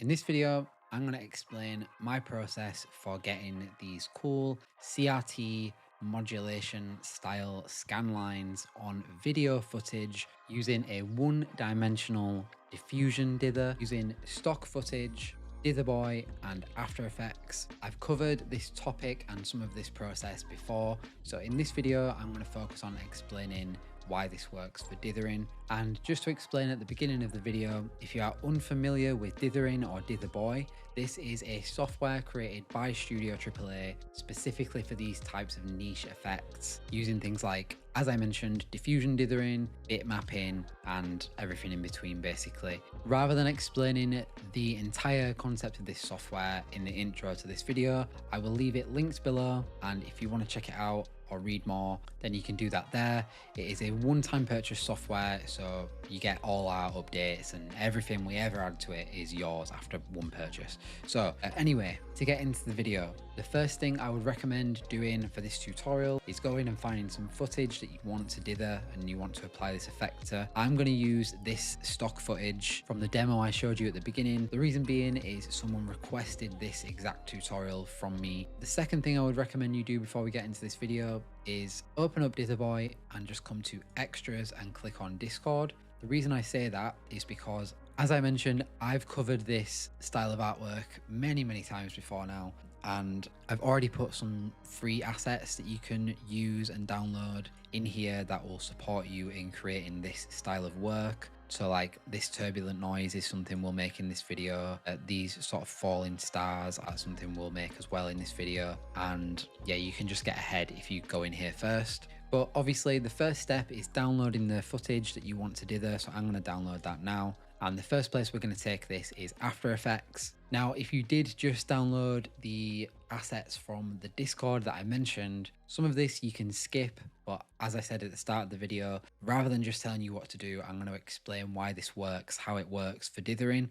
In this video, I'm going to explain my process for getting these cool CRT modulation style scan lines on video footage using a one-dimensional diffusion dither using stock footage, Dither Boy and After Effects. I've covered this topic and some of this process before, so in this video I'm going to focus on explaining why this works for dithering. And just to explain at the beginning of the video, if you are unfamiliar with dithering or Dither Boy, this is a software created by Studio AAA specifically for these types of niche effects, using things like, as I mentioned, diffusion dithering, bit mapping, and everything in between basically. Rather than explaining the entire concept of this software in the intro to this video, I will leave it linked below, and if you want to check it out or read more, then you can do that there. It is a one-time purchase software, so you get all our updates and everything we ever add to it is yours after one purchase. So anyway, to get into the video, the first thing I would recommend doing for this tutorial is going and finding some footage that you want to dither and you want to apply this effect to. I'm going to use this stock footage from the demo I showed you at the beginning. The reason being is someone requested this exact tutorial from me. The second thing I would recommend you do before we get into this video is open up Dither Boy and just come to extras and click on Discord. The reason I say that is because, as I mentioned, I've covered this style of artwork many times before now, and I've already put some free assets that you can use and download in here that will support you in creating this style of work. So like this turbulent noise is something we'll make in this video. These sort of falling stars are something we'll make as well in this video. And yeah, you can just get ahead if you go in here first. But obviously the first step is downloading the footage that you want to dither. So I'm going to download that now. And the first place we're going to take this is After Effects. Now, if you did just download the assets from the Discord that I mentioned, some of this you can skip, but as I said at the start of the video, rather than just telling you what to do, I'm going to explain why this works, how it works for dithering.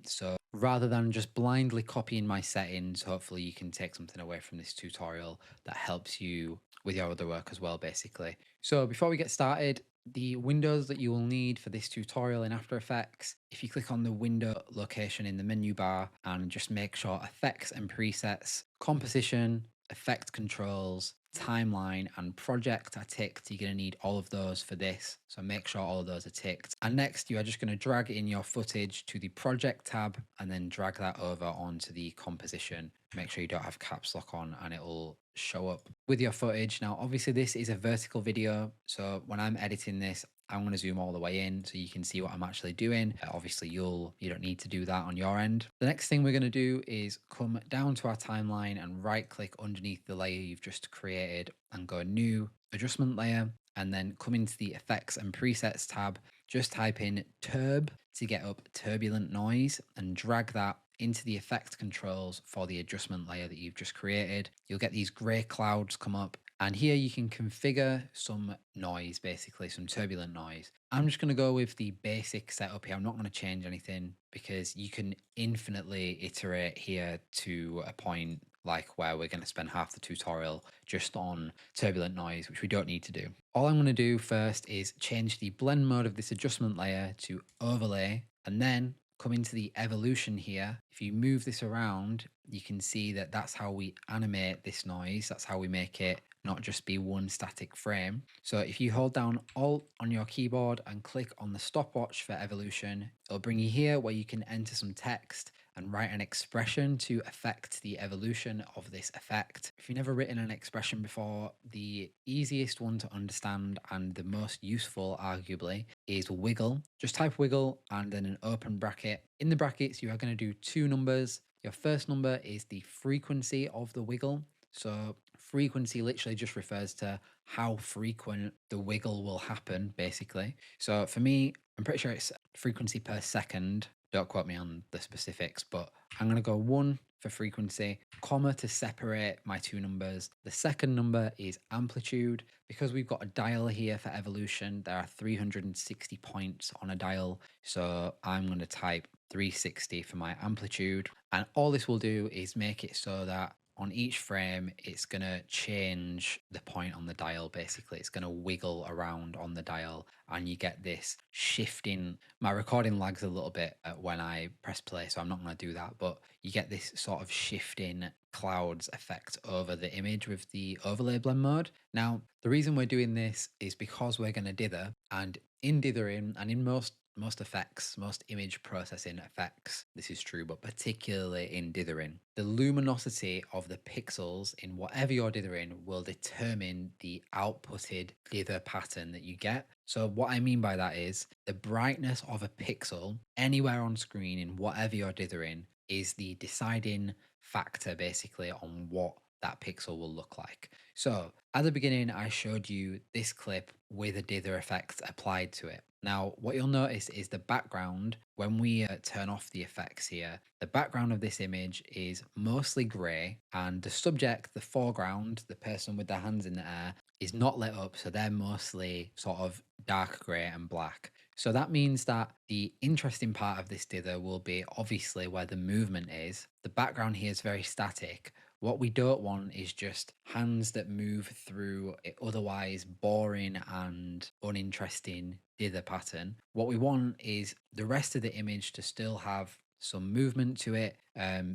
So rather than just blindly copying my settings, hopefully you can take something away from this tutorial that helps you with your other work as well, basically. So before we get started, the windows that you will need for this tutorial in After Effects, if you click on the window location in the menu bar and just make sure Effects and Presets, Composition, Effect Controls, Timeline and Project are ticked, you're going to need all of those for this. So make sure all of those are ticked. And next you are just going to drag in your footage to the Project tab and then drag that over onto the Composition. Make sure you don't have caps lock on and it will show up with your footage. Now obviously this is a vertical video, so when I'm editing this I'm going to zoom all the way in so you can see what I'm actually doing. Obviously you don't need to do that on your end. The next thing we're going to do is come down to our timeline and right click underneath the layer you've just created and go new adjustment layer, and then come into the Effects and Presets tab, just type in turb to get up turbulent noise and drag that into the effect controls for the adjustment layer that you've just created. You'll get these gray clouds come up, and here you can configure some noise, basically some turbulent noise. I'm just going to go with the basic setup here. I'm not going to change anything because you can infinitely iterate here to a point like where we're going to spend half the tutorial just on turbulent noise, which we don't need to do. All I'm going to do first is change the blend mode of this adjustment layer to overlay, and then come into the evolution here. If you move this around, you can see that that's how we animate this noise. That's how we make it not just be one static frame. So if you hold down Alt on your keyboard and click on the stopwatch for evolution, it'll bring you here where you can enter some text and write an expression to affect the evolution of this effect. If you've never written an expression before, the easiest one to understand and the most useful arguably is wiggle. Just type wiggle and then an open bracket. In the brackets you are going to do two numbers. Your first number is the frequency of the wiggle. So frequency literally just refers to how frequent the wiggle will happen, basically. So for me, I'm pretty sure it's frequency per second. Don't quote me on the specifics, but I'm going to go 1 for frequency, comma to separate my two numbers. The second number is amplitude. Because we've got a dial here for evolution, there are 360 points on a dial. So I'm going to type 360 for my amplitude. And all this will do is make it so that on each frame, it's going to change the point on the dial. Basically, it's going to wiggle around on the dial, and you get this shifting. My recording lags a little bit when I press play, so I'm not going to do that, but you get this sort of shifting clouds effect over the image with the overlay blend mode. Now, the reason we're doing this is because we're going to dither, and in dithering and in most effects, most image processing effects, this is true, but particularly in dithering, the luminosity of the pixels in whatever you're dithering will determine the outputted dither pattern that you get. So what I mean by that is the brightness of a pixel anywhere on screen in whatever you're dithering is the deciding factor basically on what that pixel will look like. So at the beginning, I showed you this clip with a dither effect applied to it. Now, what you'll notice is the background, when we turn off the effects here, the background of this image is mostly grey, and the subject, the foreground, the person with their hands in the air, is not lit up. So they're mostly sort of dark grey and black. So that means that the interesting part of this dither will be obviously where the movement is. The background here is very static. What we don't want is just hands that move through it otherwise boring and uninteresting dither pattern. What we want is the rest of the image to still have some movement to it,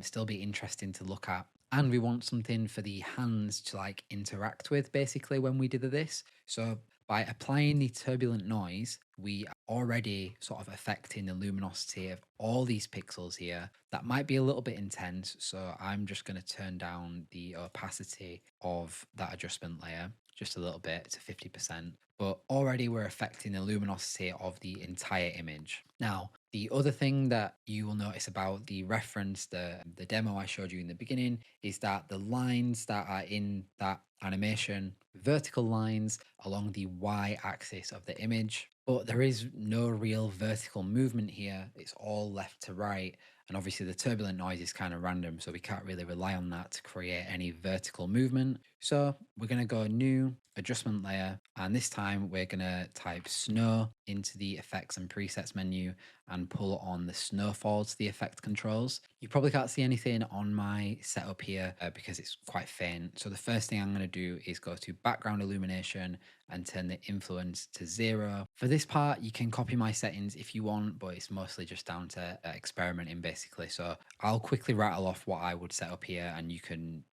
still be interesting to look at. And we want something for the hands to like interact with basically when we dither this. So by applying the turbulent noise, we are already sort of affecting the luminosity of all these pixels here. That might be a little bit intense, so I'm just going to turn down the opacity of that adjustment layer just a little bit to 50%. But already we're affecting the luminosity of the entire image. Now, the other thing that you will notice about the reference, the demo I showed you in the beginning, is that the lines that are in that animation, vertical lines along the y-axis of the image, but there is no real vertical movement here. It's all left to right. And obviously the turbulent noise is kind of random, so we can't really rely on that to create any vertical movement. So we're going to go new adjustment layer, and this time we're going to type snow into the effects and presets menu and pull on the snowfall to the effect controls. You probably can't see anything on my setup here because it's quite faint. So the first thing I'm going to do is go to background illumination and turn the influence to 0. For this part, you can copy my settings if you want, but it's mostly just down to experimenting basically. So I'll quickly rattle off what I would set up here, and you can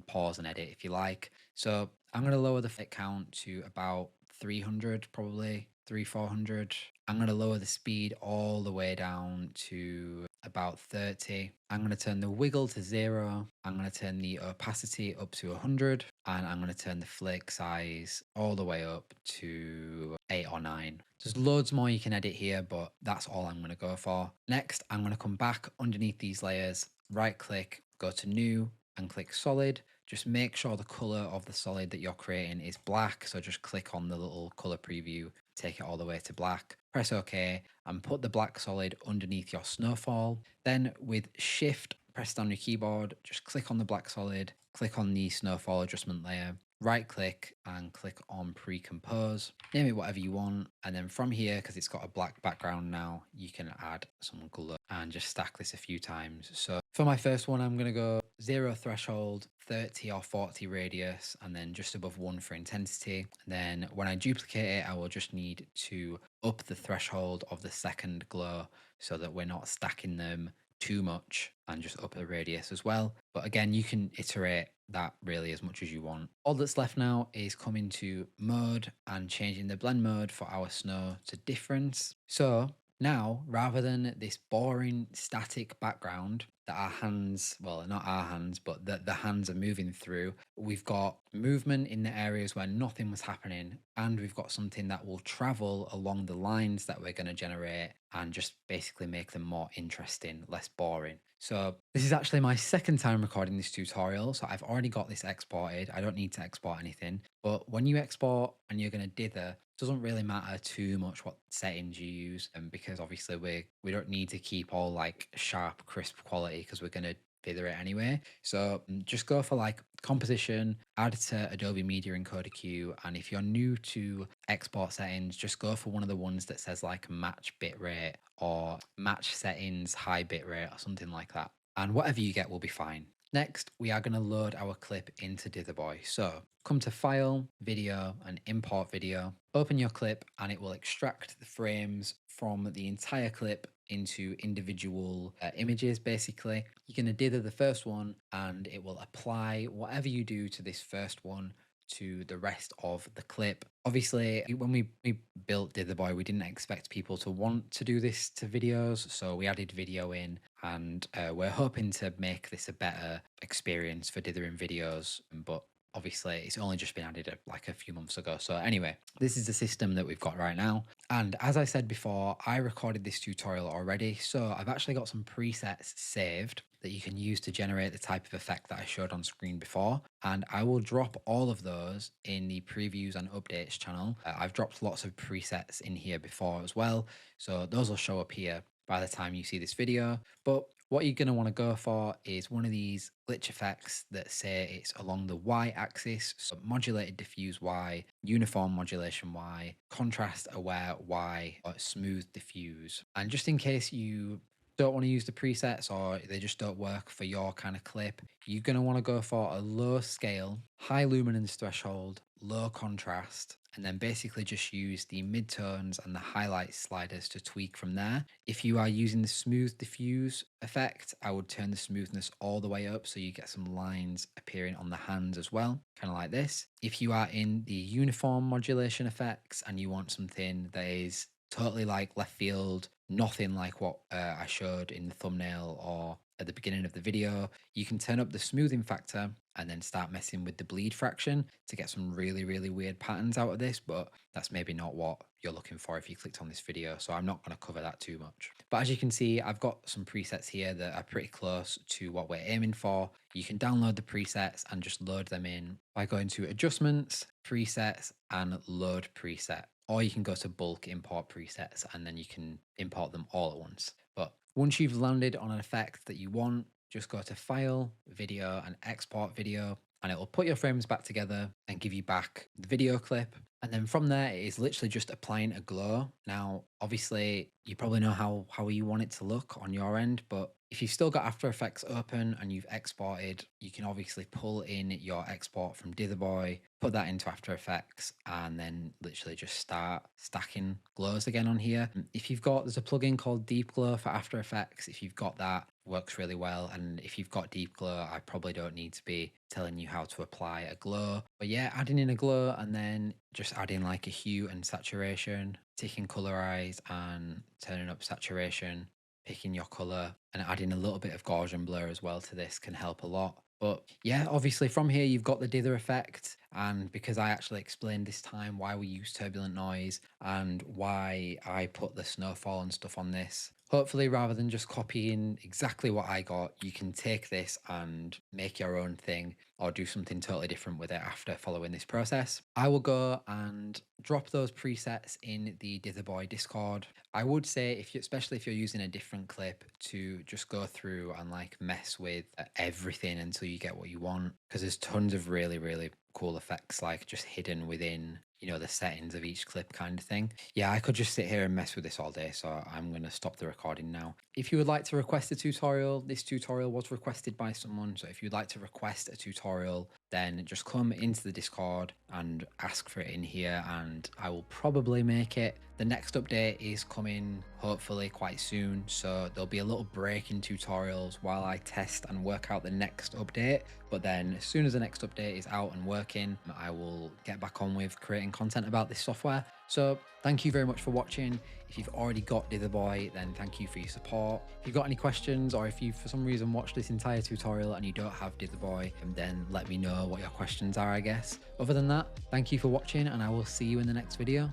pause and edit if you like. So I'm going to lower the fit count to about 300, probably 400. I'm going to lower the speed all the way down to about 30. I'm going to turn the wiggle to 0. I'm going to turn the opacity up to 100, and I'm going to turn the flake size all the way up to 8 or 9. There's loads more you can edit here, but that's all I'm going to go for. Next, I'm going to come back underneath these layers, right click, go to new, and click solid. Just make sure the color of the solid that you're creating is black. So just click on the little color preview, take it all the way to black, press OK, and put the black solid underneath your snowfall. Then with shift pressed on your keyboard, just click on the black solid, click on the snowfall adjustment layer, right click and click on pre-compose, name it whatever you want, and then from here, because it's got a black background now, you can add some glow and just stack this a few times. So for my first one, I'm going to go 0 threshold, 30 or 40 radius, and then just above 1 for intensity. And then when I duplicate it, I will just need to up the threshold of the second glow so that we're not stacking them too much, and just up the radius as well. But again, you can iterate that really as much as you want. All that's left now is coming to mode and changing the blend mode for our snow to difference. So now, rather than this boring static background that our hands, well, not our hands, but that the hands are moving through, we've got movement in the areas where nothing was happening, and we've got something that will travel along the lines that we're going to generate and just basically make them more interesting, less boring. So this is actually my second time recording this tutorial, so I've already got this exported. I don't need to export anything, but when you export and you're going to dither, it doesn't really matter too much what settings you use, and because obviously we don't need to keep all like sharp, crisp quality because we're going to dither it anyway. So just go for like composition, add it to Adobe Media Encoder Q, and if you're new to export settings, just go for one of the ones that says like match bitrate or match settings high bitrate or something like that, and whatever you get will be fine. Next, we are going to load our clip into Dither Boy. So come to File, Video, and Import Video. Open your clip and it will extract the frames from the entire clip into individual images, basically. You're going to dither the first one and it will apply whatever you do to this first one to the rest of the clip. Obviously, when we built Dither Boy, we didn't expect people to want to do this to videos, so we added video in, and we're hoping to make this a better experience for dithering videos, but obviously it's only just been added like a few months ago. So anyway, this is the system that we've got right now. And as I said before, I recorded this tutorial already, so I've actually got some presets saved that you can use to generate the type of effect that I showed on screen before. And I will drop all of those in the previews and updates channel. I've dropped lots of presets in here before as well, so those will show up here by the time you see this video. But what you're going to want to go for is one of these glitch effects that say it's along the Y axis. So modulated diffuse Y, uniform modulation Y, contrast aware Y, or smooth diffuse. And just in case you don't want to use the presets or they just don't work for your kind of clip, you're going to want to go for a low scale, high luminance threshold, low contrast, and then basically just use the midtones and the highlight sliders to tweak from there. If you are using the smooth diffuse effect, I would turn the smoothness all the way up so you get some lines appearing on the hands as well, kind of like this. If you are in the uniform modulation effects and you want something that is totally like left field, nothing like what I showed in the thumbnail or at the beginning of the video, you can turn up the smoothing factor and then start messing with the bleed fraction to get some really, really weird patterns out of this, but that's maybe not what you're looking for if you clicked on this video, so I'm not going to cover that too much. But as you can see, I've got some presets here that are pretty close to what we're aiming for. You can download the presets and just load them in by going to Adjustments, Presets, and Load Preset. Or you can go to Bulk Import Presets and then you can import them all at once. But once you've landed on an effect that you want, just go to File, Video, and Export Video, and it will put your frames back together and give you back the video clip. And then from there, it is literally just applying a glow. Now, obviously, you probably know how you want it to look on your end, but if you've still got After Effects open and you've exported, you can obviously pull in your export from Dither Boy, put that into After Effects, and then literally just start stacking glows again on here. If you've got, there's a plugin called Deep Glow for After Effects. If you've got that, works really well. And if you've got Deep Glow, I probably don't need to be telling you how to apply a glow. But yeah, adding in a glow and then just adding like a hue and saturation, ticking colorize and turning up saturation, picking your color and adding a little bit of Gaussian blur as well to this can help a lot. But yeah, obviously from here you've got the dither effect, and because I actually explained this time why we use turbulent noise and why I put the snowfall and stuff on this, hopefully rather than just copying exactly what I got, you can take this and make your own thing or do something totally different with it after following this process. I will go and drop those presets in the Dither Boy Discord. I would say, if you, especially if you're using a different clip, to just go through and like mess with everything until you get what you want, because there's tons of really, really cool effects like just hidden within, you know, the settings of each clip kind of thing. Yeah, I could just sit here and mess with this all day, so I'm going to stop the recording now. If you would like to request a tutorial, this tutorial was requested by someone, so if you'd like to request a tutorial, then just come into the Discord and ask for it in here and I will probably make it. The next update is coming hopefully quite soon, so there'll be a little break in tutorials while I test and work out the next update. But then as soon as the next update is out and working, I will get back on with creating content about this software. So thank you very much for watching. If you've already got Dither Boy, then thank you for your support. If you've got any questions, or if you for some reason watched this entire tutorial and you don't have Dither Boy, then let me know what your questions are, I guess. Other than that, thank you for watching and I will see you in the next video.